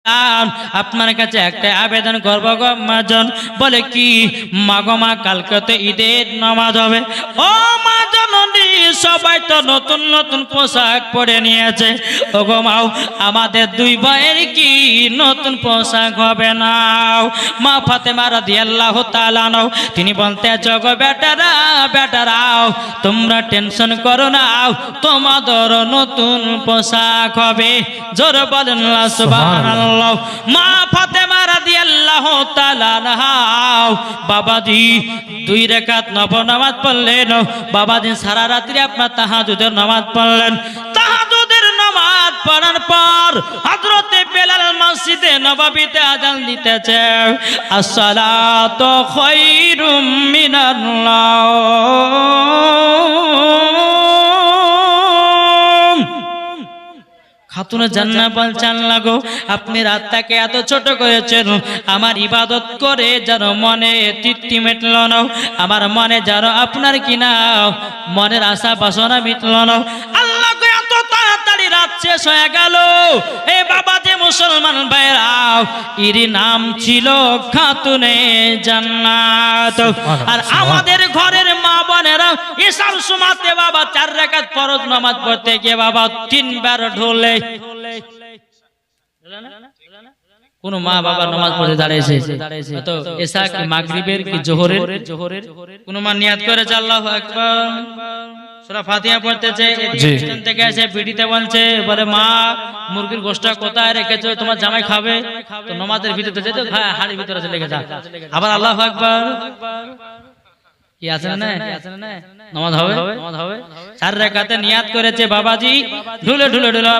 আপনার কাছে একটা আবেদন করবো গো মাজন। বলে কি? মাগো মা, কালকে তো ঈদের নামাজ হবে। ও মা জননী, সবাই তো নতুন নতুন পোশাক পরে নিয়েছে। ও গো মাও, আমাদের দুই ভাইয়ের কি নতুন পোশাক হবে না? মা ফাতেমা রাদিয়াল্লাহু তাআলা আনহা তিনি বলতেছে, গো বেটারাও তোমরা টেনশন করো না, তোমাদের নতুন পোশাক হবে। জোরে বলেন না সুবহানাল্লাহ। মা ফাতেমা রাদিয়াল্লাহু তাআলা আনহা বাবাজি 2 রাকাত নফল নামাজ পড়লেন। বাবাজি সারা রাত্রি আপনার তাহাজ্জুদের নামাজ পড়লেন। তাহাজ্জুদের নামাজ পড়ার পর হযরতে বেলাল মসজিদে নববীতে আযান দিতেছে, আসসালাতু খায়রুম মিনাল্লাহ। খাতুনে জান্নাত বলছেন, লাগো আপনি রাতটাকে এত ছোট করেছেন, আমার ইবাদত করে যেন মনে তৃপ্তি মিটল না, আমার মনে যেন আপনার কিনা মনের আশা বাসনা মিটল না। আল্লাহ গো, এত তাড়াতাড়ি রাত শেষ হয়ে গেল। এ বাবা যে মুসলমান ভাইরা, এর নাম ছিল খাতুনে জান্নাত। আর আমাদের ঘরের মা বোনেরা ঈশার সময়তে বাবা 4 রাকাত ফরজ নামাজ পড়তে গিয়ে বাবা 3 বার ঢোলে। কোন মা বাবা নামাজ পড়তে দাঁড়িয়েছে তো এশা কি মাগরিবের কি জোহরের কোন মা নিয়াত করেছে আল্লাহু আকবার, সূরা ফাতিহা পড়তেছে, স্টেশন থেকে এসে বিড়িতে বলছে, বলে মা মুরগির গোশতটা কোথায় রেখেছো, তোমার জামাই খাবে। তো নামাজের ভিতরে যেতে হাড়ির ভিতরে চলে গেছে। আবার আল্লাহু আকবার কি আছে না? নামাজ হবে 4 রাকাতে নিয়াত করেছে বাবাজি, ঢুলে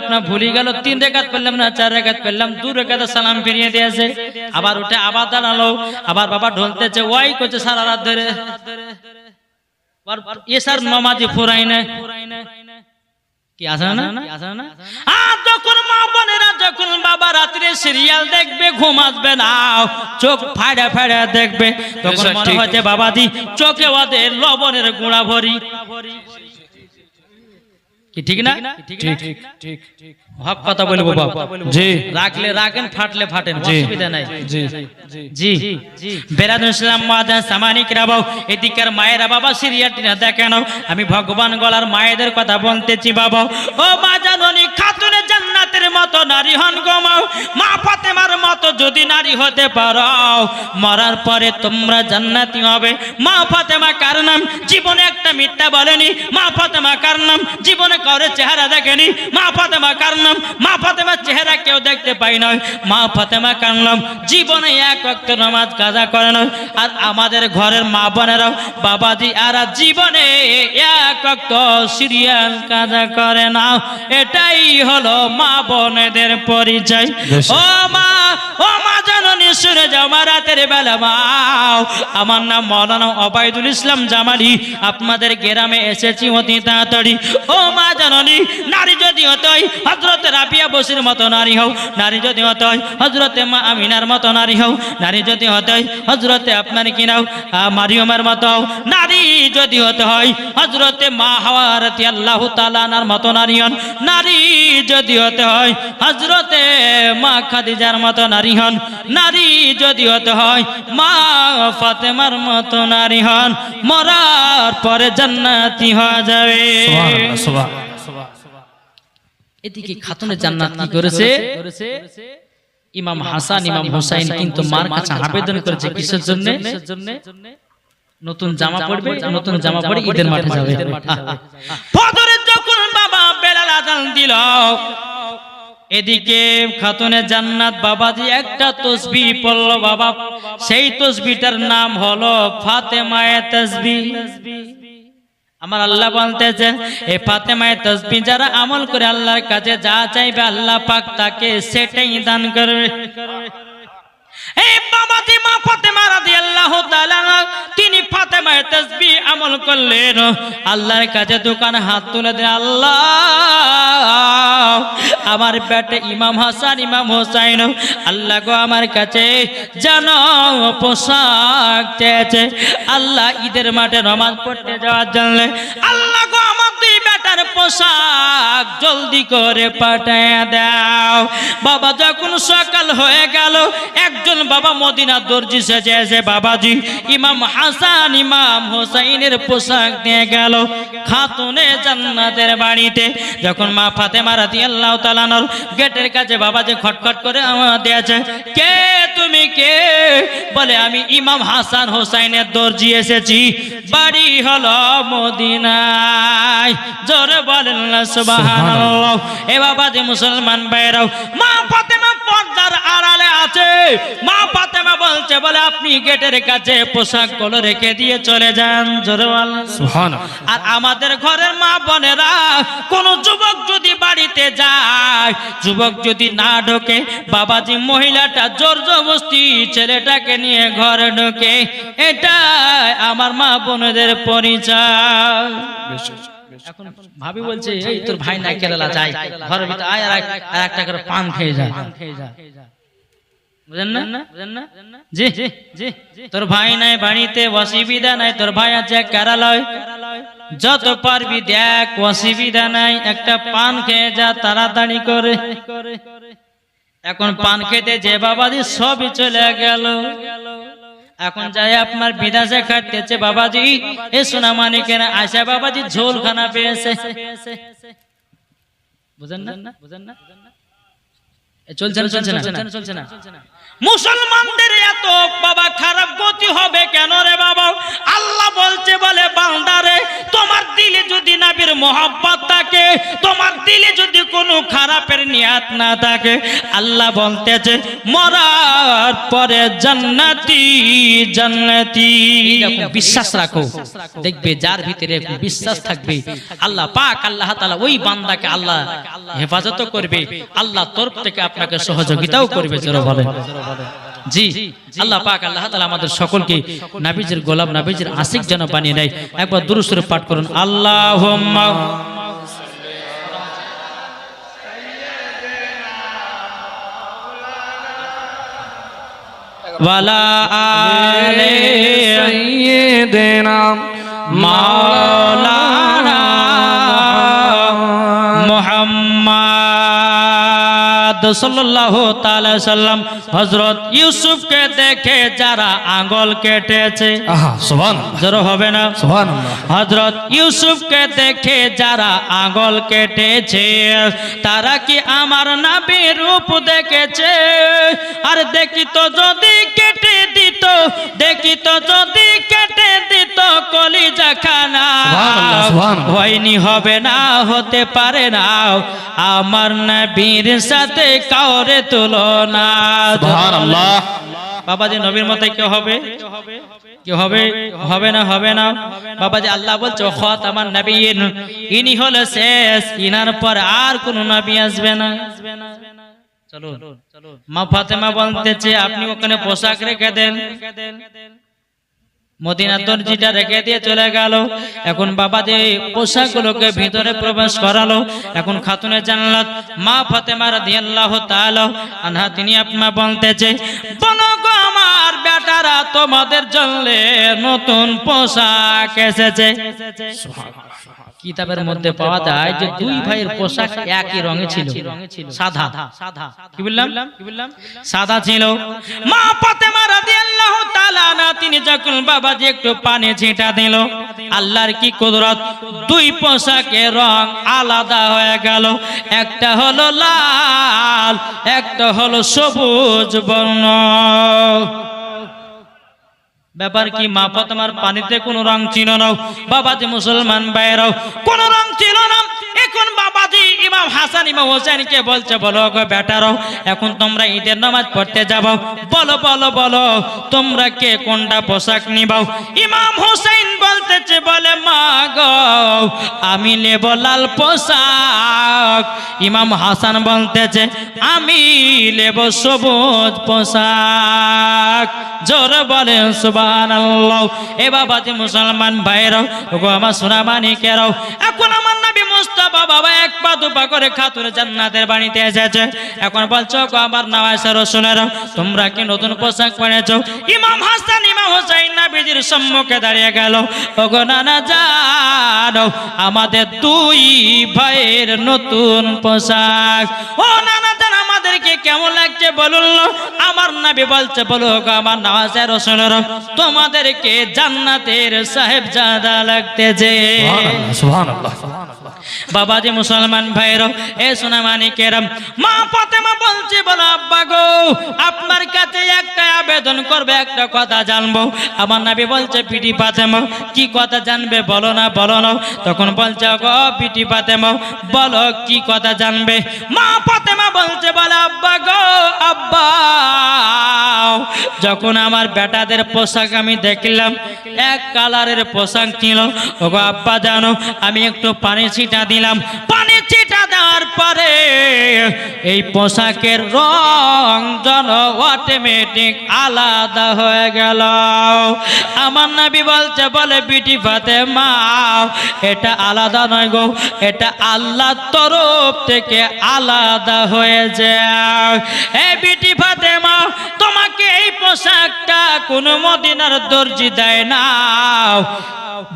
আপনার ভুলি গেল। 3 রাকাত পড়লাম না, 4 রাকাত পড়লাম, 2 রাকাতে সালাম ফিরিয়ে দিয়েছে। আবার উঠে আবার দাঁড়ালো, আবার বাবা ঢলতেছে, ওয়াই করছে সারা রাত ধরে। এসার নামাজি ফুরাই না কি আছে না? আর যখন মা বোনেরা যখন বাবা রাত্রে সিরিয়াল দেখবে, ঘুম আসবে না, চোখ ফাড়া ফাড়া দেখবে, তখন মনে হচ্ছে বাবাজি চোখে ওদের লবণের গুঁড়া ভরি। কি ঠিক না? ঠিক হক কথা বলবো বাবা। জি, রাখলে রাখেন, ফাটলে ফাটেন, অসুবিধা নাই। জি জি বেরাদুল ইসলাম মাদান সামানিক রাবাও, এদিকের মায়েরা বাবা সিরিয়ালটি না দেখেন। আমি ভগবান গলার মায়েদের কথা বলতেছি বাবা। ও মা জাননী, খাতুনে জান্নাতের মতো নারী হন গো মা। মা ফাতেমার মতো যদি নারী হতে পারো, মরার পরে তোমরা জান্নাতি হবে। মা ফাতেমা কার নাম? জীবনে একটা মিথ্যা বলেনি। মা ফাতেমা কার নাম? জীবনে কারো চেহারা দেখেনি। মা ফাতেমা কার নাম? মা ফাতেমার চেহারা কেউ দেখতে পাই না। মা ফাতেমা কার নাম? জীবনে 1 ওয়াক্ত নামাজ কাজা করে না। আর আমাদের ঘরের মা বোনেরা বাবাজি আর জীবনে 1 ওয়াক্ত সিরিয়াল কাজা করে না। এটাই হলো মা বোনেদের পরিচয়। ও মা জাননী, শুনে যাও মা, রাতের বেলা মাও। আমার নাম মাওলানা ওবায়দুল ইসলাম জামালি, আপনাদের গ্রামে এসেছি অতি তাড়াতাড়ি। ও মা জাননী, নারী যদি হতে হয় হযরত রাবিয়া বসির মতো নারী হও, নারী যদি হতে হয় হযরতে মা আমিনার মতো নারী হও, নারী যদি হতে হয় হযরতে আপনার কি নাও মারিয়মের মতো হও, নারী যদি হতে হয় হযরতে মা হাওয়া রাদিয়াল্লাহু তাআলা আনহার মতো নারী হন, নারী যদি হতে হয় হযরতে মা খাদিজার মতো নারী হন, নারী যদি হতে হয় মা ফাতেমার মতো নারী হন, মরার পরে জান্নাতি হয়ে যাবে। এদিকে খাতুনে জান্নাত কি করেছে? ইমাম হাসান ইমাম হুসাইন কিন্তু মার কাছে আবেদন করেছে কিসের জন্য? নতুন জামা পরবে, নতুন জামা পরে ঈদের মাঠে যাবে। ফজরের যখন বাবা বেলাল আযান দিল, এদিকে খাতুনে জান্নাত বাবাজি একটা তাসবিহ পড়ল বাবা। সেই তাসবিহটার নাম হলো ফাতেমায়ে তাসবিহ। আমার আল্লাহ বলতেছে, এই ফাতেমায়ে তাসবিহ যারা আমল করে আল্লাহর কাছে যা চাইবে আল্লাহ পাক তাকে সেটাই দান করবে। এই বাবাজি মা ফাতেমা রাদিয়াল্লাহু তাআলা তিনি ফাতেমায়ে তাসবিহ আমল করলেন, আল্লাহর কাছে দোকানে হাত তুলে দেন, আল্লাহ আমার পেটে ইমাম হাসান ইমাম হুসাইন, আল্লাহ গো আমার কাছে জানো পোশাক চেয়েছে, আল্লাহ ঈদের মাঠে নামাজ পড়তে যাওয়ার জন্য, আল্লাহ গো আমার 2 বেটা মদিনার পোশাক জলদি করে পাঠায় দাও। বাবা যখন সকাল হয়ে গেল, একজন বাবা মদিনার দর্জি সেজে এসে বাবাজি ইমাম হাসান ইমাম হোসাইনের পোশাক দিয়ে গেল খাতুনে জান্নাতের বাড়িতে। যখন মা ফাতেমা রাদিয়াল্লাহু তাআলা আনহার গেটের কাছে বাবাজি খটখট করে আওয়াজ দিয়েছে, কে তুমি কে? বলে আমি ইমাম হাসান হোসাইনের দর্জি এসেছি, বাড়ি হলো মদিনায়। জোরে বলেন না সুবহানাল্লাহ। এ বাবাজি মুসলমান ভাইরাও, মা ফাতেমা পর্দার আড়ালে আছে। মা ফাতেমা বলছে, বলে আপনি গেটের কাছে পোশাকগুলো রেখে দিয়ে চলে যান। জোরে বলেন সুবহানাল্লাহ। আর আমাদের ঘরের মা বোনেরা, কোন যুবক যদি বাড়িতে যায়, যুবক যদি না ঢোকে, বাবাজি মহিলাটা জোর জবরদস্তি ছেলেটাকে নিয়ে ঘরে ঢোকে। এটা আমার মা বোনদের পরিচয়। এখন ভাবি বলছে, এই তোর ভাই নাই কেরালা যায়, ঘরের ভিতরে আয় আর একটা করে পান খেয়ে যা। বুঝেন না? জি জি, তোর ভাই নাই বাড়িতে, অসুবিধা নাই, তোর ভাই আছে কেরালায়, যত পারবি দেখ, অসুবিধা নাই, একটা পান খেয়ে যা তাড়াতাড়ি করে। এখন পান খেতে যে বাবাজি সবই চলে গেল। এখন যাই আপনার বিদেশে খাটতেছে বাবাজি, এ সোনা মানিকের আশা বাবাজি ঝোল খানা পেয়েছে। বুঝেন না? চলছে না। মুসলমানদের এত বাবা খারাপ গতি হবে কেন রে বাবা? আল্লাহ বলছে, বলে বান্দারে, তোমার দিলে যদি নবীর মোহাব্বত থাকে, তোমার দিলে যদি কোনো খারাপের নিয়াত না থাকে, আল্লাহ বলতেছে মরার পরে জান্নাতি জান্নাতি। বিশ্বাস রাখো, দেখবে যার ভিতরে বিশ্বাস থাকবে, আল্লাহ পাক আল্লাহ তাআলা ওই বান্দাকে আল্লাহ হেফাজত করবে, আল্লাহ তরফ থেকে আপনাকে সহযোগিতাও করবে। জোরে বলেন জি। আল্লাহ পাক আল্লাহ তাআলা আমাদের সকলকে নবীজির গোলাম, নবীজির আশিক যেন বানিয়ে নেয়। একবার দুরূদ শরীফ পাঠ করুন। আল্লাহুম্মা ওয়ালা আলি সাইয়্যিদিনা মাওলানা মুহাম্মদ সাল্লাল্লাহু তাআলা সাল্লাম। হযরত ইউসুফকে দেখে যারা আঙ্গুল কেটেছে, সুবহানাল্লাহ, জোরে হবে না সুবহানাল্লাহ। হযরত ইউসুফকে দেখে যারা আঙ্গুল কেটেছে, তারা কি আমার নবীর রূপ দেখেছে? আর দেখিত যদি কেটে দিত, দেখিত যদি কেটে দিত কলিজা খানা, হয়নি, হবে না, হতে পারে না আমার নবীর সাথে কাউরে তুলনা। সুবহানাল্লাহ। বাবাজি নবীর মতো কেউ হবে? কেউ হবে? হবে না, হবে না। বাবাজি আল্লাহ বলছে খাতামান নবিয়্যিন, ইনি হলো শেষ, ইনার পর আর কোন নবী আসবে না। চলো, মা ফাতেমা বলতেছে, আপনি ওখানে পোশাক রেখে দেন। মদিনার দর্জিটা রেখে দিয়ে চলে গেল। এখন বাবা যে পোশাকগুলোকে ভিতরে প্রবেশ করালো, এখন খাতুনে জান্নাত মা ফাতেমা রাদিয়াল্লাহু তাআলা আনহা তিনি আপনা বলতেছে, বলো গো আমার বেটারা, তোমাদের জন্য নতুন পোশাক এসেছে। কিতাবের মধ্যে পাওয়া যায় যে দুই ভাইয়ের পোশাক একই রঙে ছিল, সাদা। কি বললাম? সাদা ছিল। মা ফাতেমা রাদিয়াল্লাহু তাআলা আনহা তিনি যখন বাবাজি একটু পানি ছিটা দিল, আল্লাহর কি কুদরত, দুই পোশাকের রং আলাদা হয়ে গেল। একটা হলো লাল, একটা হলো সবুজ বর্ণ। ব্যাপার কি? মা ফাতেমার পানিতে কোনো রং ছিল না। বাবাজি মুসলমান ভাইরাও, কোনো রং ছিল না। এখন বাবাজি ইমাম হাসান ইমাম হোসেনকে বলছে, বলো গো বেটারো, এখন তোমরা ঈদের নামাজ পড়তে যাবো, বলো বলো বলো তোমরা কে কোনটা পোশাক নিবাও? ইমাম হোসেন বলতেছে, বলে মা গো আমি নেব লাল পোশাক। ইমাম হাসান বলতেছে, আমি নেব সবুজ পোশাক। জোরে বলেন সুবহানাল্লাহ। এ বাবাজি মুসলমান ভাইরাও, ওগো আমার সোনা মানিকেরাও, এখন আমার নবী মুস্তাফা বাবা এক পা দুপা করে খাতুনে জান্নাতের বাড়িতে এসেছে। এখন বলছো গো আমার নওয়াসা রাসূলেরা, তোমরা কি নতুন পোশাক পরেছো? ইমাম হাসান ইমাম হোসেন নবীজির সম্মুখে দাঁড়িয়ে গেল। ও ওগো নানা জানো আমাদের দুই ভাইয়ের নতুন পোশাক। ও নানা জান আমাদেরকে কেমন লাগছে বলুন। আমার নবী বলছে বলো গো আমার নওয়াজের রাসূলরা তোমাদেরকে জান্নাতের সাহেবজাদা লাগতেছে। সুবহানাল্লাহ। বাবাজি মুসলমান ভাইরা এ সোনা মানিকেরাম মা ফাতেমা বলছে বলো আব্বা গো আপনার কাছে একটা আবেদন করবে একটা কথা জানবো। আমার নবী বলছে বিটি ফাতেমা কি কথা জানবে বলো না বলো না। তখন বলছে গো বিটি ফাতেমা বলো কি কথা জানবে। মা ফাতেমা বলছে বলো আব্বা গো আব্বা যখন আমার বেটাদের পোশাক আমি দেখলাম এক কালারের পোশাক ছিল ওগো আব্বা জানো আমি একটু পানি ছিটা দিলাম। পানি ছিটা দেওয়ার পরে এই পোশাকের রং যেন অটোমেটিক আলাদা হয়ে গেল। আমার নবী বলছে বলে বিটি ফাতেমা এটা আলাদা নয় গো এটা আল্লাহর তরফ থেকে আলাদা হয়ে যায়। এই বিটি ফাতেমা তোমাকে এই পোশাকটা কোন মদিনার দর্জি দেয় না।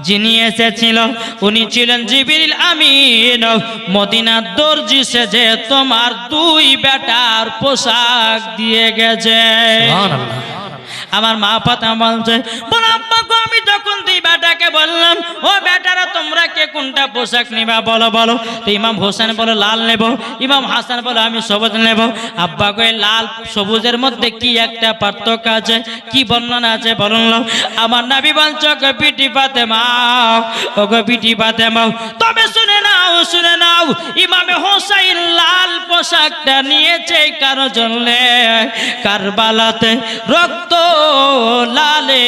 যিনি এসেছিল উনি ছিলেন জিবরিল আমিন। মদিনার দর্জি সেজে তোমার দুই বেটার পোশাক দিয়ে গেছে। সুবহানাল্লাহ। আমার মা ফাতেমা বলছে আমি যখন দুই বেটাকে বললাম ও বেটারা তোমরা কে কোনটা পোশাক নিবা বলো বলো। তো ইমাম হোসেন বলে লাল নেব, ইমাম হাসান বলে আমি সবুজ নেব। আব্বা কই লাল সবুজের মধ্যে কি একটা পার্থক্য আছে কি বর্ণনা আছে বলুন। আমার নবী বলছে গো বিটি ফাতেমা ও গো বিটি ফাতেমা তবে শুনে নাও ইমামে হোসেন লাল পোশাকটা নিয়েছে কারো জন্য কারবালাতে রক্ত লালে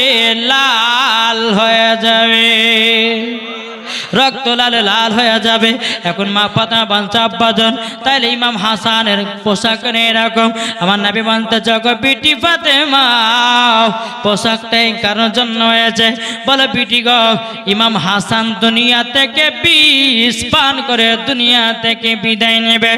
লাল হয়ে যাবে রক্ত লালে লাল হয়ে যাবে। এখন মা ফাতেমা বলছে আব্বাজান তাইলে ইমাম হাসানের পোশাক এরকম। আমার নবী বলতে গো বিটি ফাতেমা পোশাকটাই কারোর জন্য হয়েছে বলে বিটি গো ইমাম হাসান দুনিয়া থেকে বিষ পান করে দুনিয়া থেকে বিদায় নেবে।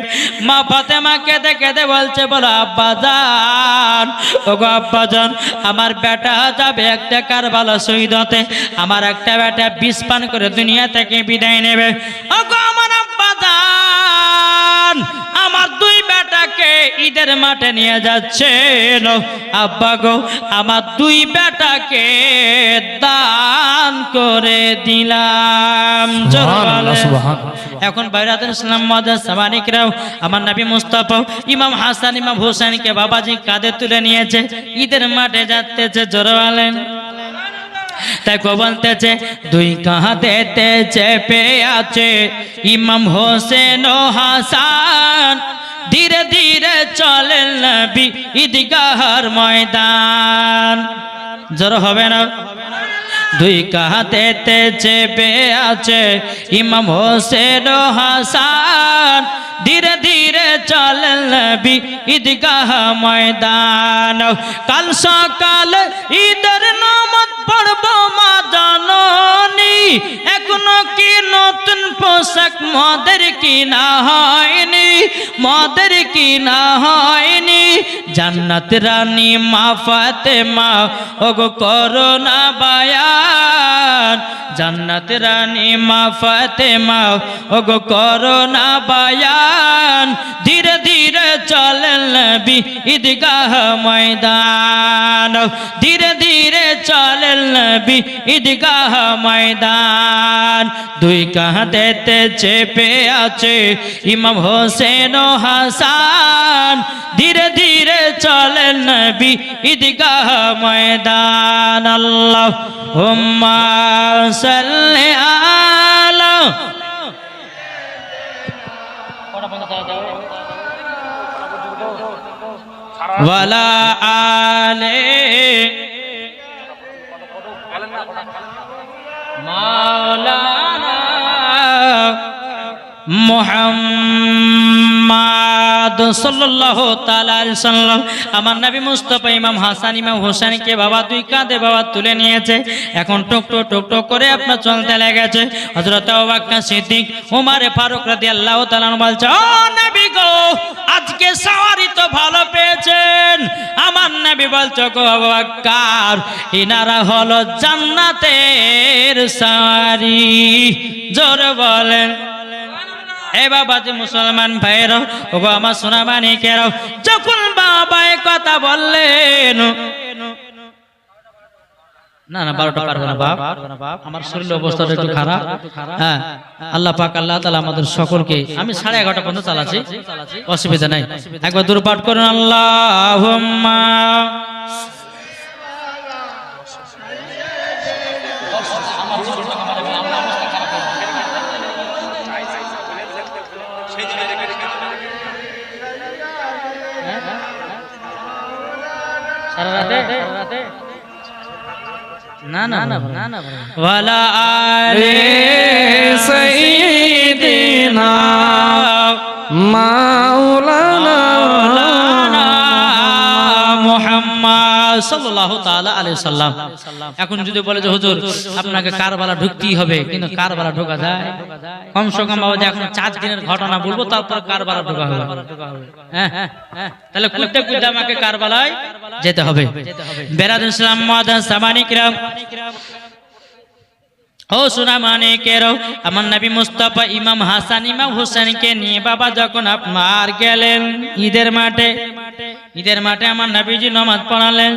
মা ফাতেমাকে দেখে বলছে বলো আব্বাজান ও গো আব্বাজান আমার বেটা যাবে একটা কারবালা শহীদ হতে আমার একটা বেটা বিষ পান করে দুনিয়া থেকে বিদায় নেবে। ওগো আমার আব্বাজান আমার দুই বেটাকে ঈদের মাঠে নিয়ে যাচ্ছেন। আব্বা গো আমার দুই বেটাকে দান করে দিলাম। এখন বাইরাতুল ইসলাম মুআজ্জাজ সামানিকরাও আমার নবী মুস্তাফা ইমাম হাসান ইমাম হোসেনকে বাবাজি কাঁধে তুলে নিয়েছে ঈদের মাঠে যাচ্ছে। জোরে বলেন। তাই কো বলতেছে দুই কাঁধেতে চেপে আছে ইমাম হোসেন ও হাসান ধীরে ধীরে চলেন নবী ঈদগাহর ময়দান। জোরে হবে না। দুই কাঁধেতে চেপে আছে ইমাম হোসেন ও হাসান ধীরে ধীরে চলেন নবী ঈদগাহ ময়দান। কাল সকাল ঈদের নামাজ পড়ব মা জননী এখনো কি নতুন পোশাক মদের কিনা হয়নি মদের কিনা হয়নি। জান্নাত রানী মা ফাতেমা ওগো করোনা বায়ান জান্নাত রানী মা ফাতেমা ওগো করোনা বায়ান ধীরে ধীরে চলেন নবী ঈদগাহ ময়দান ধীরে ধীরে চলেন নবী ঈদগাহ ময়দান। দুই কাঁধেতে চেপে আছে ইমাম হোসেন ও হাসান ধীরে ধীরে চলেন নবী ঈদগাহ ময়দান। আল্লাহুম্মা সাল্লি আলা ওয়ালা আলে মাওলানা মুহাম্মদ সাল্লাল্লাহু তাআলা আলাইহি সাল্লাম। আমার নবী মুস্তাফা ইমাম হাসান ইমাম হোসেনকে বাবা দুই কাঁধে বাবা তুলে নিয়েছে। এখন টক টক করে আপনার চলতে লেগেছে। হযরত আবু বকর সিদ্দিক ওমর ফারুক রাদিয়াল্লাহু তাআলা বলছে ও নবী গো আজকে সওয়ারি তো ভালো পেয়েছেন। আমার নবী নবী বলছো গো আবু বকর ইনারা হলো জান্নাতের সাওয়ারি জোরে বলেন এ বাবা যে মুসলমান ভাইরা ওগো আমার সোনা মানিকেরাও যখন বাবা এই কথা বললেন না না 12টা পারবো না বাপ আমার শরীরের অবস্থাটা একটু খারাপ হ্যাঁ আল্লাহ পাক আল্লাহ তাআলা আমাদের সকলকে আমি 11:30 পর্যন্ত চালাচ্ছি অসুবিধা নাই একবার দূর পাঠ করুন আল্লাহুম্মা সারা রাতে না না না না ওয়ালা আলে সাইয়্যিদিনা মাওলানা মুহাম্মদ সাল্লাল্লাহু তাআলা আলাইহি সাল্লাম এখন যদি বলে যে হুজুর আপনাকে কারবালা ঢুকতেই হবে কিন্তু কারবালা ঢোকা যায় কমসে কম বাবা এখন 4 দিনের ঘটনা বলবো তারপর কারবালা ঢোকা হবে হ্যাঁ তাহলে কুদতে কুদতে আমাকে কারবালায় যেতে হবে বেরাদুল ইসলাম মুআদ্দান সামানি কিরাম ও সোনা মানিকেরাও আমার নবী মুস্তাফা ইমাম হাসান ইমাম হোসেনকে নিয়ে বাবা যখন আপনার গেলেন ঈদের মাঠে আমার নবীজি নামাজ পড়ালেন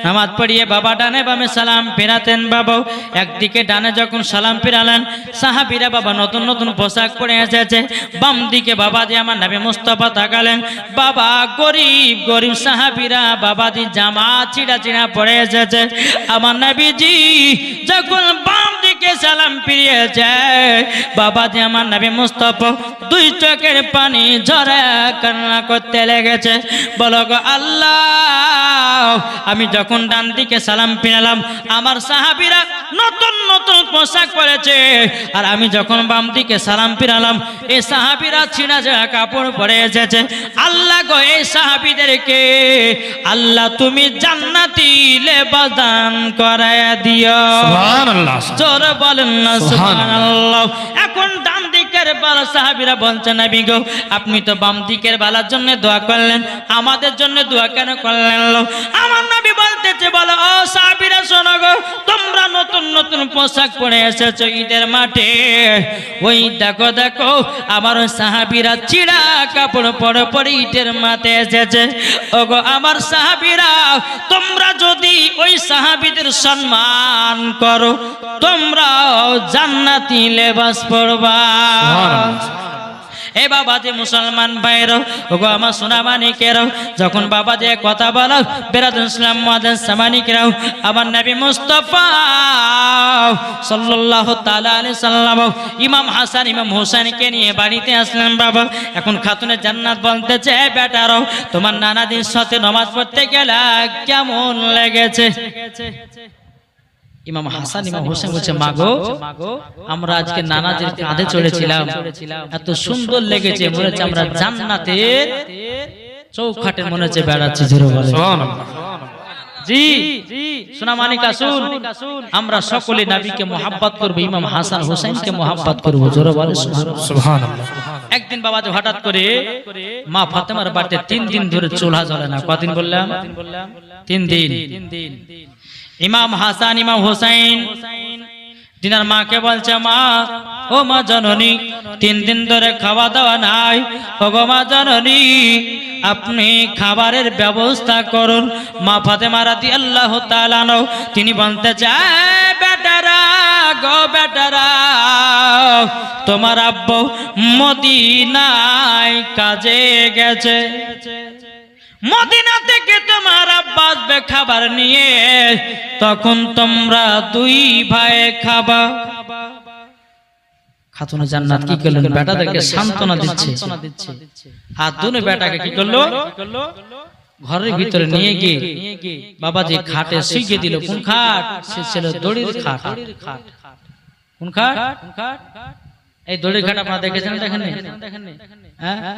নামাজ পড়িয়ে বাবা ডানে বামে সালাম ফেরাতেন বাবা একদিকে ডানে যখন সালাম ফেরালেন সাহাবীরা বাবা নতুন নতুন পোশাক পরে এসেছে বাম দিকে বাবা দিয়ে আমার নবী মুস্তাফা তাকালেন বাবা গরিব গরিব সাহাবীরা বাবাজি জামা চিড়া চিড়া পরে এসেছে আমার নবীজি যখন বাম দিকে সালাম ফিরিয়ে যায় বাবা যে আমার নবী মুস্তাফা 2 চোখের পানি ঝরা কান্না করতে লেগেছে বলো গো আল্লাহ আমি যখন ডান দিকে সালাম ফিরালাম আমার সাহাবীরা নতুন নতুন পোশাক পরেছে আর আমি যখন বাম দিকে সালাম ফিরালাম এই সাহাবীরা ছিঁড়া ঝাড়া কাপড় পরে এসেছে আল্লাহ গো এই সাহাবীদেরকে আল্লাহ তুমি জান্নাতি লেবাস দান করায়া দিও সুবহানাল্লাহ জোরে বলেন না সুবহানাল্লাহ এখন ডান দিকের বালা সাহাবীরা বলছেন নবী গো আপনি তো বাম দিকের বালার জন্য দোয়া করলেন আমাদের জন্য দোয়া কেন করলেন আমার নবী বলতেছে বলো ও সাহাবীরা শোনো গো তোমরা নতুন নতুন পোশাক পরে এসেছো ঈদের মাঠে ওই দেখো দেখো আমার সাহাবীরা চিড়া কাপড় পরে পরে ঈদের মাঠে এসেছে ওগো আমার সাহাবীরা তোমরা যদি ওই সাহাবীদের সম্মান করো তোমরা জান্নাতি লেবাস পরবা এ বাবা যে মুসলমান ভাইরা ওগো আমার সোনা মানিকেরাও যখন বাবা যে কথা বলো বেরাদুল ইসলাম মুআদ্দান সামানিকেরাও আমার নবী মুস্তাফা সাল্লাল্লাহু তাআলা আলাইহি সাল্লাম ইমাম হাসান ইমাম হোসেনকে নিয়ে বাড়িতে আসলেন বাবা এখন খাতুনে জান্নাত বলতেছে বেটারো তোমার নানাদের সাথে নামাজ পড়তে গেলে কেমন লেগেছে ইমাম হাসান ইমাম হোসেন বলছে মাগো আমরা আজকে নানাজির কাঁধে চড়েছিলাম এত সুন্দর লেগেছে মনে হচ্ছে আমরা জান্নাতের চৌখাটে মনে হচ্ছে বেড়াচ্ছি জোরে বলে সুবহানাল্লাহ জি সোনা মানিক আসুন আমরা সকলে নবীকে মোহাব্বত করব ইমাম হাসান হোসেনকে মোহাব্বত করব জোরে বলে সুবহানাল্লাহ একদিন বাবা হঠাৎ করে মা ফাতেমার বাড়িতে 3 দিন ধরে চুলা জ্বলে না কদিন বললাম 3 দিন ইমাম হাসান ইমাম হোসেন দিনার মাকে বলছে মা ও মা জননী 3 দিন ধরে খাওয়া দাওয়া নাই ও গো মা জননী আপনি খাবারের ব্যবস্থা করুন মা ফাতেমা রাদিয়াল্লাহু তাআলা তিনি বলতে চায় বেটারা গো বেটারা তোমার আব্বু মদিনায় কাজে গেছে মদিনা থেকে তোমার আব্বা আসবে খাবার নিয়ে তখন তোমরা 2 ভাই খাবা খাতুনে জান্নাত কি করলেন বেটাদেরকে সান্তনা দিচ্ছে আর দুনে বেটাকে কি করলো ঘরের ভিতরে নিয়ে গিয়ে বাবাজি খাটে শুইয়ে দিল কোন খাট সে ছিল দড়ির খাট কোন খাট এই দড়ির খাট আপনারা দেখেছেন দেখেন হ্যাঁ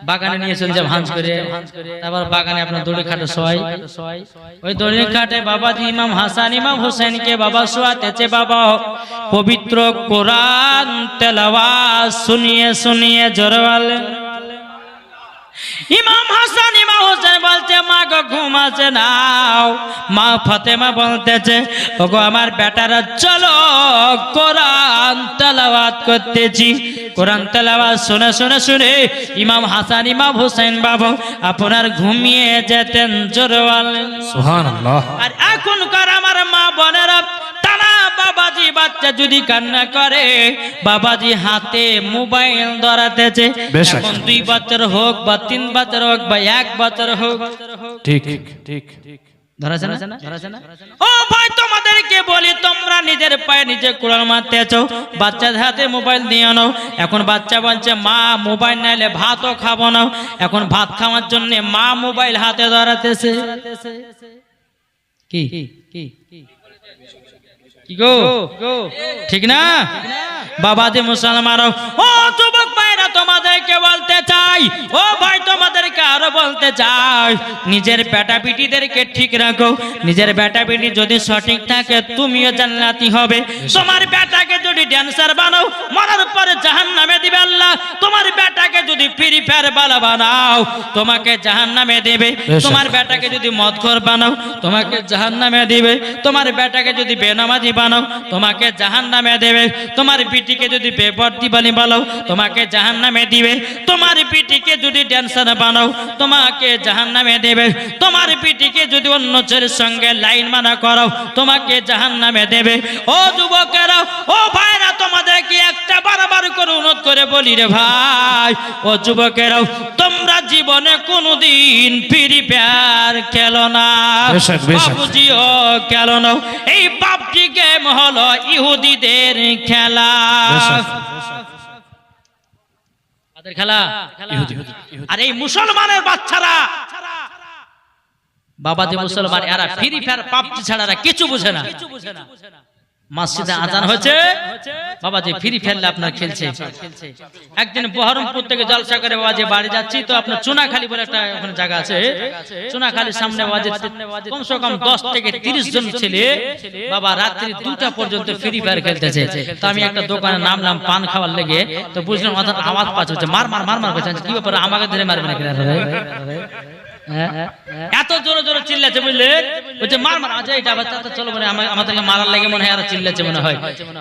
বাগানে নিয়ে চলে যায় ভাঁজ করে তারপর বাগানে আপনার দড়ি খাটে শোয় ওই দড়ি খাটে বাবাজি ইমাম হাসান ইমাম হোসেনকে বাবা শোয়াতেছে বাবা পবিত্র কোরআন তেলাওয়াত শুনিয়ে শুনিয়ে জোরে বলেন ইমাম হাসান ইমাম হোসেন বলছে মা গো ঘুম আসে নাও। মা ফাতেমা বলতেছে ওগো আমার বেটারা চলো কোরআন তেলাওয়াত করতেছি। কোরআন তেলাওয়াত শুনে শুনে শুনে ইমাম হাসান ইমাম হোসেন বাবা আপনার ঘুমিয়ে যেতেন জোরে বলেন সুবহানাল্লাহ। আর এখনকার আমার মা বোনেরা তারা বাবাজি বাচ্চা যদি কান্না করে বাবাজি হাতে মোবাইল ধরাতেছে। বেশ এখন 2 বছর হোক বা 3 বছর হোক বা 1 বছর হোক, ঠিক ঠিক ধরাছে না? ও ভাই তোমাদেরকে বলি তোমরা নিজের পায়ে নিজে কুড়াল মারতেছো, বাচ্চাদের হাতে মোবাইল দিয়ে নাও। এখন বাচ্চা বলছে মা মোবাইল নাইলে ভাতও খাবো না। এখন ভাত খাওয়ার জন্য মা মোবাইল হাতে ধরাতেছে। কি কি গো ঠিক না বাবাজি মুসলমান? ও যুবক ভাইরা তোমাদেরকে বলতে চাই, ও ভাই তোমাদেরকে আরো বলতে চাই, নিজের বেটা বেটিদেরকে ঠিক রাখো। নিজের বেটা বেটি যদি সঠিক থাকে তুমিও জান্নাতি হবে। তোমার বেটাকে যদি ড্যান্সার বানাও মরার পরে জাহান্নামে দিবে আল্লাহ। তোমার বেটাকে যদি ফ্রি ফায়ার বালা বানাও তোমাকে জাহান্নামে দেবে। তোমার বেটাকে যদি মদখোর বানাও তোমাকে জাহান্নামে দিবে। তোমার বেটাকে যদি বেনামাজি বানাও তোমাকে জাহান্নামে দেবে। তোমার বিটিকে যদি বেপরদি বানাও তোমাকে জাহান্নামে দিবে। তোমার বিটিকে যদি ড্যান্সার বানাও তোমাকে জাহান্নামে দেবে। তোমার বিটিকে যদি অন্য ছেলের সঙ্গে লাইন মানা করাও তোমাকে জাহান্নামে দেবে। ও যুবকেরা ও ভাইরা তোমাদেরকে একটা বারবার করে অনুরোধ করে বলি রে ভাই, ও যুবকেরাও তোমরা জীবনে কোনোদিন ফ্রি ফায়ার খেলো না, বাবুজিও খেলো না। এই পাবজি গেম হলো ইহুদিদের খেলা। খেলা আর এই মুসলমানের বাচ্চারা বাবাজি মুসলমান এরা ফ্রি ফায়ার পাবজি ছাড়া কিছু বুঝে না। মসজিদে আজান হয়েছে বাবাজি ফ্রি ফায়ার আপনার খেলছে। একদিন বহরমপুর থেকে জলসা করে বাবাজি বাড়ি যাচ্ছি তো আপনার চুনাখালী বলে একটা ওখানে জায়গা আছে, চুনাখালীর সামনে বাবাজি কমসে কম 10 থেকে 30 জন ছেলে বাবা রাত্রি 2টা পর্যন্ত ফ্রি ফায়ার খেলতেছে। তো আমি একটা দোকানে নামলাম পান খাওয়ার লেগে, তো বুঝলাম আওয়াজ পাচ্ছে মার মার মার মার করছে। কি ব্যাপার আমাকে ধরে মারবে না? এত জোরে জোরে চিল্লাচ্ছে বুঝলে, বলছে মার মার আজ এটা বাচ্চা চলো মানে আমাদেরকে মারার লাগে মনে হয় আর চিল্লাচ্ছে মনে হয়।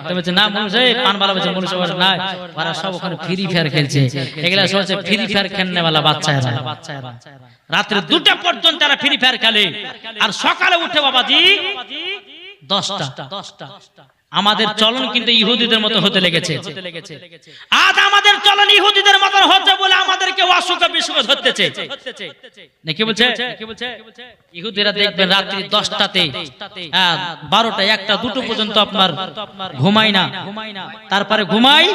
তো বলছে না মনুষ্য পান বালা বলছে মনুষ্য না ওরা সব ওখানে ফ্রি ফায়ার খেলছে। এগুলা সব হচ্ছে ফ্রি ফায়ার খেলনে वाला বাচ্চারা। রাত্রে 2টা পর্যন্ত তারা ফ্রি ফায়ার খেলে আর সকালে উঠে বাবাজি 10টা। আমাদের চলন কিন্তু ইহুদিদের মতো হতে লেগেছে। আজ আমাদের চলন ইহুদিদের মতো হচ্ছে বলে আমাদেরকে অসুখ বিসুখ ধরতেছে। নাকি বলছে ইহুদিরা দেখবেন রাত্রি 10টাতে 12টা 1টা 2টো পর্যন্ত আপনার ঘুমায় না, তারপরে ঘুমাই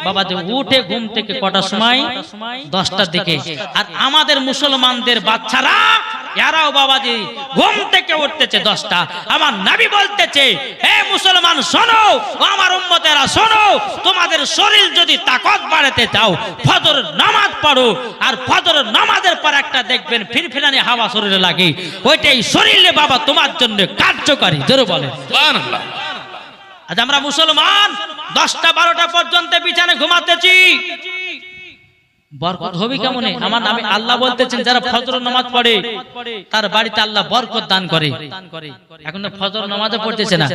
বাবা যে উঠে ঘুম থেকে কটার সময় 10টার দিকে। আর আমাদের মুসলমানদের বাচ্চারা এরাও বাবাজি ঘুম থেকে উঠতেছে 10টা। আমার নবী বলতেছে হে মুসলমান শোনো, আমার উম্মতেরা শোনো, তোমাদের শরীর যদি তাকত বাড়াতে চাও ফজর নামাজ পড়ো। আর ফজর নামাজের পর একটা দেখবেন ফিরফিরানি হাওয়া শরীরে লাগে, ওইটাই শরীরে বাবা তোমার জন্য কার্যকারী। জোরে বলেন সুবহানাল্লাহ। আজ আমরা মুসলমান 10টা 12টা পর্যন্ত বিছানে ঘুমাতেছি, বরকত হবে কেমনে? আমার নামে আল্লাহ বলতেছেন যারা ফজর নামাজ পড়ে তার বাড়িতে আল্লাহ বরকত দান করে। এখন তো ফজর নামাজও পড়তেছে না।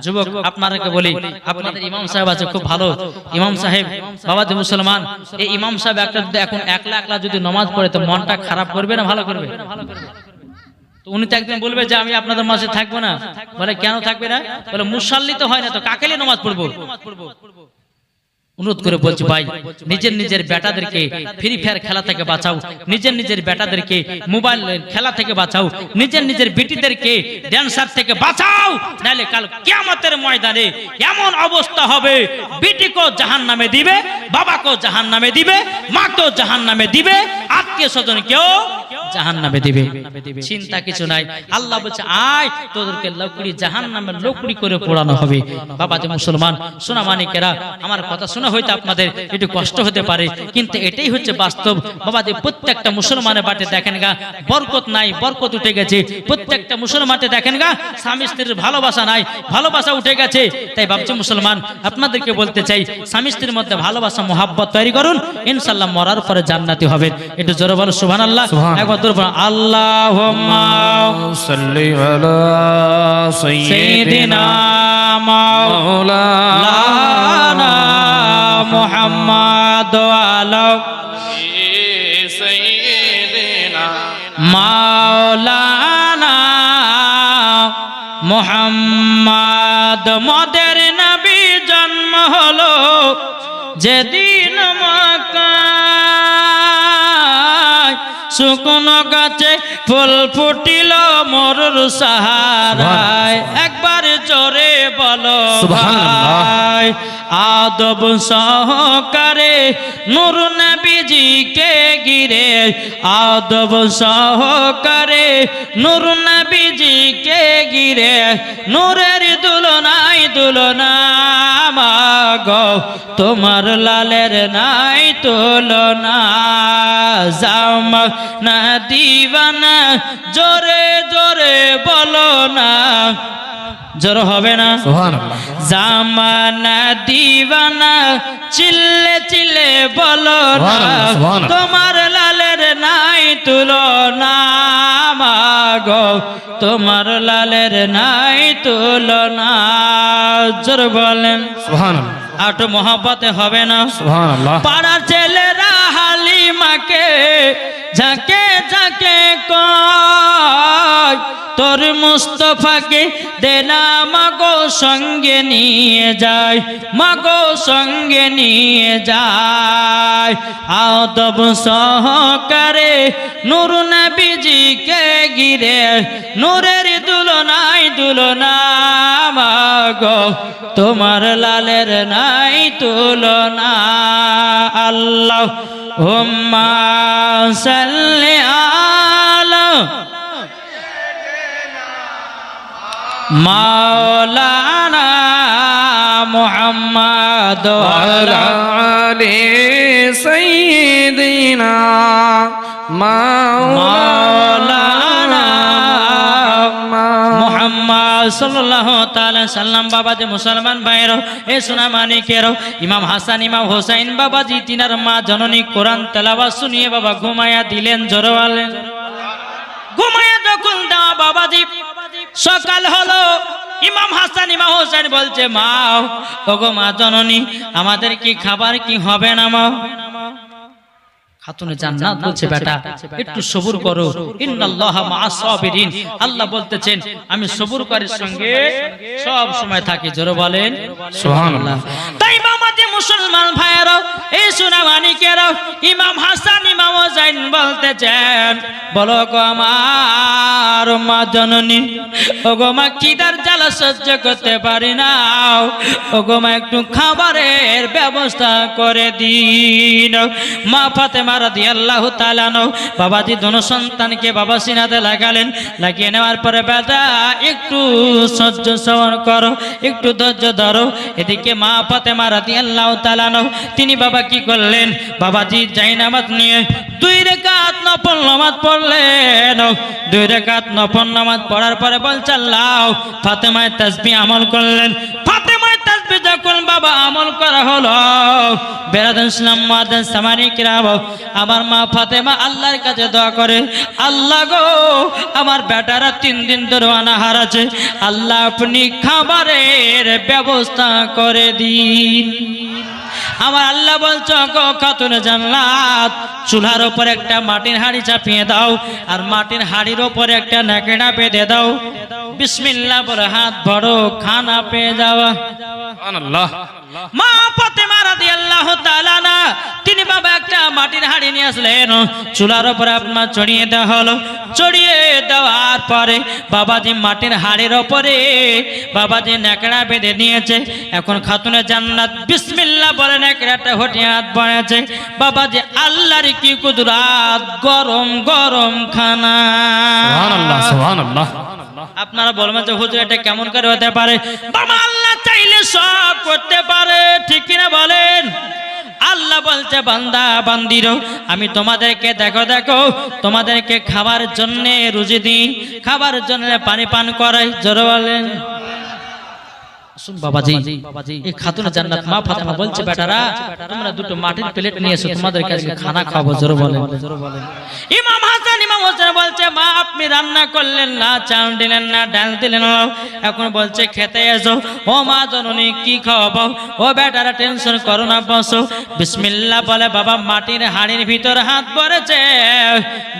যুবক আপনাদেরকে বলি, আপনাদের ইমাম সাহেব আছে খুব ভালো ইমাম সাহেব বাবাজি মুসলমান। এই ইমাম সাহেব একটা এখন একলা একলা যদি নামাজ পড়ে তো মনটা খারাপ করবে না ভালো করবে? তো উনি তো একদিন বলবে যে আমি আপনাদের মাঝে থাকবো না। বলে কেন থাকবে না? বলে মুসাল্লি তো হয় না তো কাকে নিয়ে নামাজ পড়বো? অনুরোধ করে বলছি ভাই নিজের নিজের বেটাদেরকে ফ্রি ফায়ার খেলা থেকে বাঁচাও, নিজের নিজের বেটাদেরকে মোবাইল খেলা থেকে বাঁচাও, নিজের নিজের বিটিদেরকে ড্যান্সার থেকে বাঁচাও। নাহলে কাল কিয়ামতের ময়দানে এমন অবস্থা হবে বিটিকেও জাহান্নামে দিবে, বাবাকেও জাহান্নামে দিবে, মাকেও জাহান্নামে দিবে, আত্মীয় স্বজনকেও জাহান্নামে দিবে। চিন্তা কিছু নাই। আল্লাহ বলছে আয় তোদেরকে লকড়ি জাহান্নামের লকড়ি করে পোড়ানো হবে। বাবাজি মুসলমান সোনা মানিকেরা আমার কথা শোনো। হয়তো আপনাদের একটু কষ্ট হতে পারে, কিন্তু এটাই হচ্ছে বাস্তব বাবা। যে প্রত্যেকটা মুসলমানের বাড়িতে দেখেন গা বরকত নাই, বরকত উঠে গেছে। প্রত্যেকটা মুসলমানতে দেখেন গা স্বামী স্ত্রীর ভালোবাসা নাই, ভালোবাসা উঠে গেছে। তাই ভাবছি মুসলমান আপনাদেরকে বলতে চাই, স্বামী স্ত্রীর মধ্যে ভালোবাসা মোহাব্বত তৈরি করুন, ইনশাআল্লাহ মরার পরে জান্নাতি হবেন। একটু জোরে বলো সুবহানাল্লাহ। একবার জোরে বলো আল্লাহুম্মা সাল্লি আলা সাইয়্যিদিনা মাওলানা মুহাম্মাদ আলা সাইয়্যিদিনা মাওলানা মুহাম্মাদ। মদের নবী জন্ম হলো যেদিন মক্কায়, শুকনো গাছে ফুল ফুটিল মরুর সাহারায়। একবার জোরে বলো ভাই। আদব সহকারে নূর নবীজিকে ঘিরে, আদব সহকারে নূর নবীজিকে ঘিরে, নূরের দুলনাই দুলনা মাগো, তোমার লালের নাই তুলনা। জামা না দিবানা জোরে জোরে বলো না, জোর হবে না সুবহানাল্লাহ। জামানা দিবানা চিল্লে চিল্লে বলো না, সুবহানাল্লাহ। তোমার লালের নাই তুলনা মাগো, তোমার লালের নাই তুলনা। জোর বলেন সুবহানাল্লাহ। আটো মহব্বতে হবে না সুবহানাল্লাহ। পাড়ার ছেলেরা হালিমাকে ঝাঁকে ঝাঁকে কয়, তোর মুস্তফাকে দেনা মাগো সঙ্গে নিয়ে যায়, মাগো সঙ্গে নিয়ে যায়। আদব সহকারে নূর নবীজিকে ঘিরে, নূরের দুলনাই দুলনা মাগো, তোমার লালের নাই তুলনা। আল্লাহুম্মা সাল্লি আলা মাওলানা মুহাম্মাদ আলা আলি সাইয়্যিদিনা মাওলানা মুহাম্মদ সাল্লাল্লাহু তাআলা সাল্লাম। বাবাজি মুসলমান ভাইরা, এ সোনা মানিকেরও ইমাম হাসান ইমাম হোসেন বাবাজি তিনার মা জননী কোরআন তেলাওয়াত শুনিয়ে বাবা ঘুমায়া দিলেন। জোরে বলেন। ঘুমায়া যখন দেওয়া বাবাজি সকাল হলো, ইমাম হাসান ইমাম হোসেন বলছে মা, ওগো মা জননী, আমাদের কি খাবার কি হবে না মা? খাতুনে জান্নাত বলছে বেটা একটু সবুর করো, ইন্নাল্লাহা মা'আস সাবিরিন। আল্লাহ বলতেছেন আমি সবুরকারীর সঙ্গে সব সময় থাকি। জোরে বলেন সুবহানাল্লাহ। তাই বাবাজি মুসলমান ভাইয়েরা, এই সোনা মানিকেরা, ইমাম হাসান ইমাম হোসেন বলতেছেন বলো গো আমার মা জননী, ওগো মা খিদার জ্বালা সহ্য করতে পারি না, ওগো মা একটু খাবারের ব্যবস্থা করে দিন। মা ফাতেমা রাদিয়াল্লাহু তাআলা বাবাজি দোনো সন্তানকে বাবা সিনাতে লাগালেন। লাগিয়ে নেওয়ার পরে বেটা একটু সহ্য সহন করো, একটু ধৈর্য ধরো। এদিকে মা ফাতেমা রাদিয়াল্লাহু তাআলা তিনি বাবা কি করলেন, বাবাজি জায়নামাজ নিয়ে 2 রাকাত নফল নামাজ পড়লেন। 2 রাকাত নফল নামাজ পড়ার পরে বলছে আল্লাহ, ফাতেমায় তাসবিহ আমল করলেন। ফাতেমায় তাসবিহ যখন বাবা আমল করা হলো, বেরাদান ইসলাম মুআদ্দিন সামানি কিরাম, আমার মা ফাতেমা আল্লাহর কাছে দোয়া করে, আল্লাহ গো আমার বেটারা 3 দিন ধরে অনাহার আছে, আল্লাহ আপনি খাবারের ব্যবস্থা করে দিন। আমার আল্লাহ বলছো গো খাতুনে জান্নাত, চুলার উপর একটা মাটির হাঁড়ি চাপিয়ে দাও, আর মাটির হাঁড়ির উপরে একটা নেকড়া বেঁধে দাও, বিসমিল্লাহ বলে হাত ভরো, খানা পেয়ে যাওয়া। সুবহানাল্লাহ। মা ফাতেমা রাদিয়াল্লাহু তাআলা তিনি বাবা একটা মাটির হাঁড়ি নিয়ে আসলেন, চুলার উপরে আপনার চড়িয়ে দেওয়া হলো। চড়িয়ে দেওয়ার পরে বাবাজি মাটির হাঁড়ির উপরে বাবাজি নেকড়া বেঁধে নিয়েছে। এখন খাতুনে জান্নাত বিসমিল্লাহ বলে নেকড়াটা হটিয়ে হাত বাড়াচ্ছে। বাবাজি আল্লাহর কি কুদরত, গরম গরম খানা। সুবহানাল্লাহ। সুবহানাল্লাহ। আপনারা বলবেন যে হুজুর এটা কেমন করে হতে পারে? বাবা আল্লাহ চাইলে সব করতে পারে, ঠিক কিনা বলেন? আল্লাহ বলছে বান্দা বান্দিরো আমি তোমাদেরকে দেখো তোমাদেরকে খাবার জন্য রুজি দিই, খাবার জন্য পানি পান করাই। জোরে বলেন শুন বাবাজি, এই খাতুনে জান্নাত মা ফাতেমা বলছে বেটারা তোমরা দুটো মাটির প্লেট নিয়ে এসো, তোমাদেরকে আজকে খানা খাওয়াবো। জোরে বলেন। ইমাম হাসান ইমাম হোসেন বলছে মা আপনি রান্না করলেন না, চাল দিলেন না, ডাল দিলেন না, এখন বলছে খেতে এসো। ও মা জননী কি খাওয়াবো? ও বেটারা টেনশন করো না, বসো। বিসমিল্লাহ বলে বাবা মাটির হাঁড়ির ভিতর হাত ভরেছে,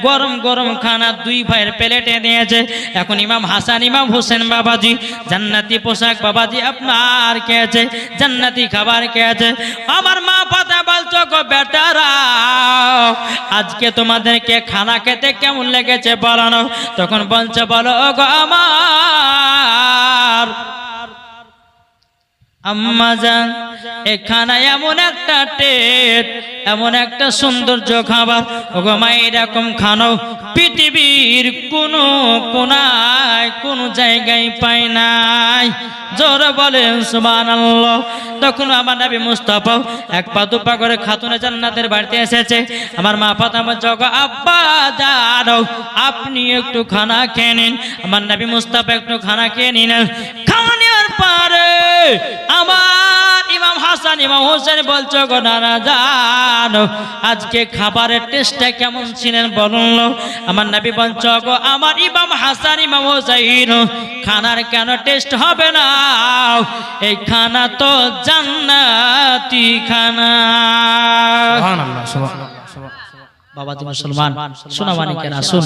গরম গরম খানা দুই ভাইয়ের প্লেটে দিয়েছে। এখন ইমাম হাসান ইমাম হোসেন বাবাজি জান্নাতি পোশাক বাবাজি আপনার কে আছে, জান্নাতি খাবার কে আছে। আমার মা পাতা বলছো গো বেটারা আজকে তোমাদেরকে খানা খেতে কেমন লেগেছে বলো না। তখন বলছে বলো গো আমার আম্মা জান এই খানা এমন একটা টেস্ট, এমন একটা সৌন্দর্য খাবার ওগো মা এরকম খানাও পৃথিবীর কোনো কোনায় কোনো জায়গায় পাই নাই। জোরে বলেন সুবহানাল্লাহ। তখন আমার নবী মুস্তাফা এক পা দুপা করে খাতুনে জান্নাতের বাড়িতে এসেছে। আমার মা ফাতেমা জগ আব্বা জানো আপনি একটু খানা খেয়ে নিন। আমার নবী মুস্তাফা একটু খানা খেয়ে নিলেন। খাওয়া নেওয়ার পরে আমার ইমাম হাসান ইমাম হোসেন বলছো গো নানা জানো আজকে খাবারের টেস্টটা কেমন ছিলেন বলুন। আমার নবী বলছো গো আমার ইমাম হাসান ইমাম হোসেন খানার কেন টেস্ট হবে না, এই খানা তো জান্নাতি খানা। সুবহানাল্লাহ সুবহানাল্লাহ। বাবা তুমি মুসলমান শোনা মানিকেরা শুন।